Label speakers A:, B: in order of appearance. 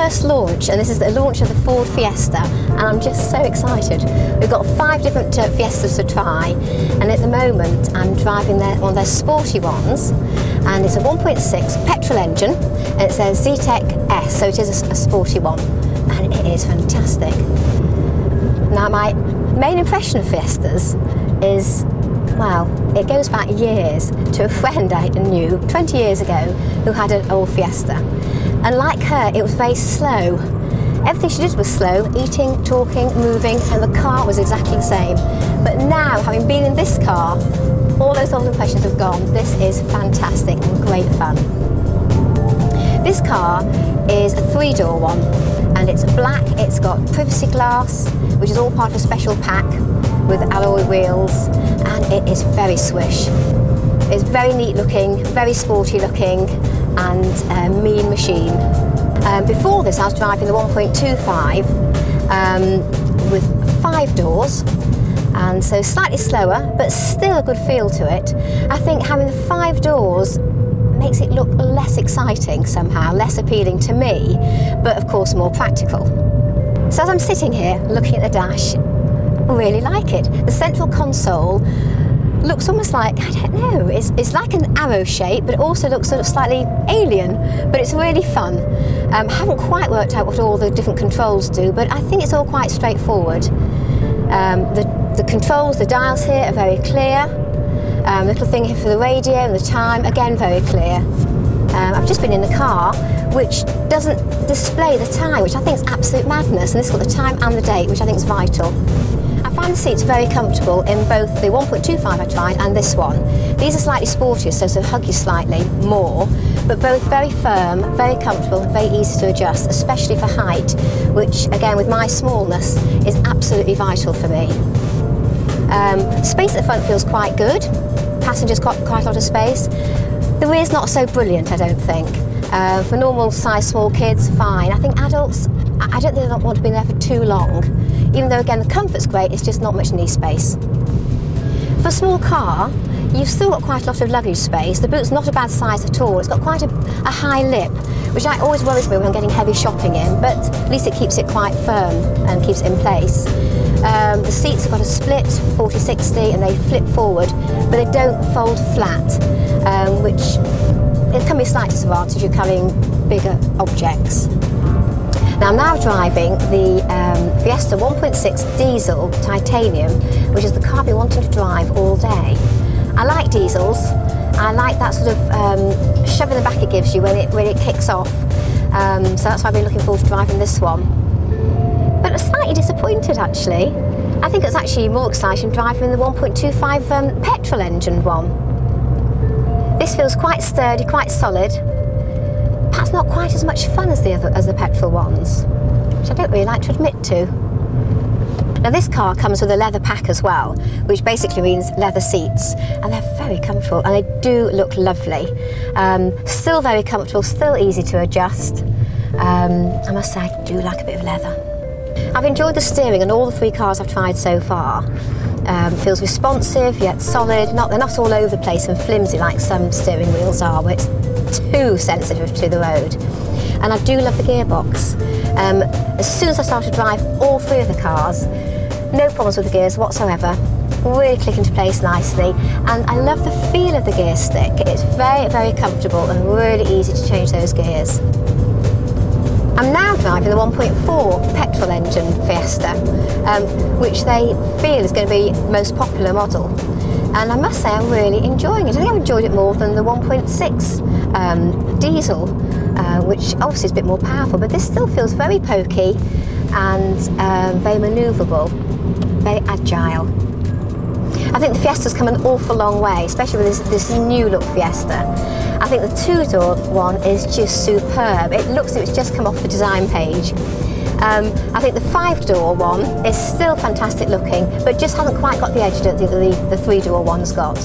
A: first launch, and this is the launch of the Ford Fiesta, and I'm just so excited. We've got 5 different Fiestas to try, and at the moment I'm driving one of their sporty ones, and it's a 1.6 petrol engine, and it says Z-Tech S, so it is a sporty one, and it is fantastic. Now, my main impression of Fiestas is, well, it goes back years to a friend I knew 20 years ago who had an old Fiesta. And like her, it was very slow. Everything she did was slow, eating, talking, moving, and the car was exactly the same. But now, having been in this car, all those old impressions have gone. This is fantastic and great fun. This car is a 3-door one, and it's black. It's got privacy glass, which is all part of a special pack with alloy wheels, and it is very swish. It's very neat looking, very sporty looking, and a mean machine. Before this I was driving the 1.25 with 5 doors, and so slightly slower but still a good feel to it. I think having the 5 doors makes it look less exciting somehow, less appealing to me, but of course more practical. So as I'm sitting here looking at the dash, I really like it. The central console looks almost like, I don't know, it's like an arrow shape, but it also looks sort of slightly alien, but it's really fun. I haven't quite worked out what all the different controls do, but I think it's all quite straightforward. The controls, the dials here are very clear. The little thing here for the radio and the time, again very clear. I've just been in the car, which doesn't display the time, which I think is absolute madness, and this has got the time and the date, which I think is vital. I find the seats very comfortable in both the 1.25 I tried and this one. These are slightly sportier, so they hug you slightly more, but both very firm, very comfortable, very easy to adjust, especially for height, which again with my smallness is absolutely vital for me. Space at the front feels quite good. Passengers got quite a lot of space. The rear's not so brilliant, I don't think. For normal size small kids, fine. I think adults, I don't think they want to be there for too long. Even though again the comfort's great, it's just not much knee space. For a small car, you've still got quite a lot of luggage space. The boot's not a bad size at all. It's got quite a high lip, which always worries me when I'm getting heavy shopping in, but at least it keeps it quite firm and keeps it in place. The seats have got a split 40-60 and they flip forward, but they don't fold flat, which it can be a slight disadvantage if you're carrying bigger objects. Now I'm now driving the Fiesta 1.6 diesel titanium, which is the car I've been wanting to drive all day. I like diesels. I like that sort of shove in the back it gives you when it kicks off. So that's why I've been looking forward to driving this one. But I'm slightly disappointed actually. I think it's actually more exciting driving the 1.25 petrol engine one. This feels quite sturdy, quite solid. Perhaps not quite as much fun as the petrol ones, which I don't really like to admit to. Now this car comes with a leather pack as well, which basically means leather seats, and they're very comfortable and they do look lovely. Still very comfortable, still easy to adjust. I must say I do like a bit of leather. I've enjoyed the steering on all the 3 cars I've tried so far. Feels responsive yet solid, they're not all over the place and flimsy like some steering wheels are, where it's too sensitive to the road. And I do love the gearbox. As soon as I started to drive all 3 of the cars, no problems with the gears whatsoever, really click into place nicely, and I love the feel of the gear stick. It's very, very comfortable and really easy to change those gears. I'm now driving the 1.4 petrol engine Fiesta, which they feel is going to be the most popular model. And I must say I'm really enjoying it. I think I've enjoyed it more than the 1.6 diesel, which obviously is a bit more powerful, but this still feels very pokey and very manoeuvrable, very agile. I think the Fiesta's come an awful long way, especially with this new look Fiesta. I think the 2-door one is just superb. It looks like it's just come off the design page. I think the 5-door one is still fantastic looking, but just hasn't quite got the edge that the 3-door one's got.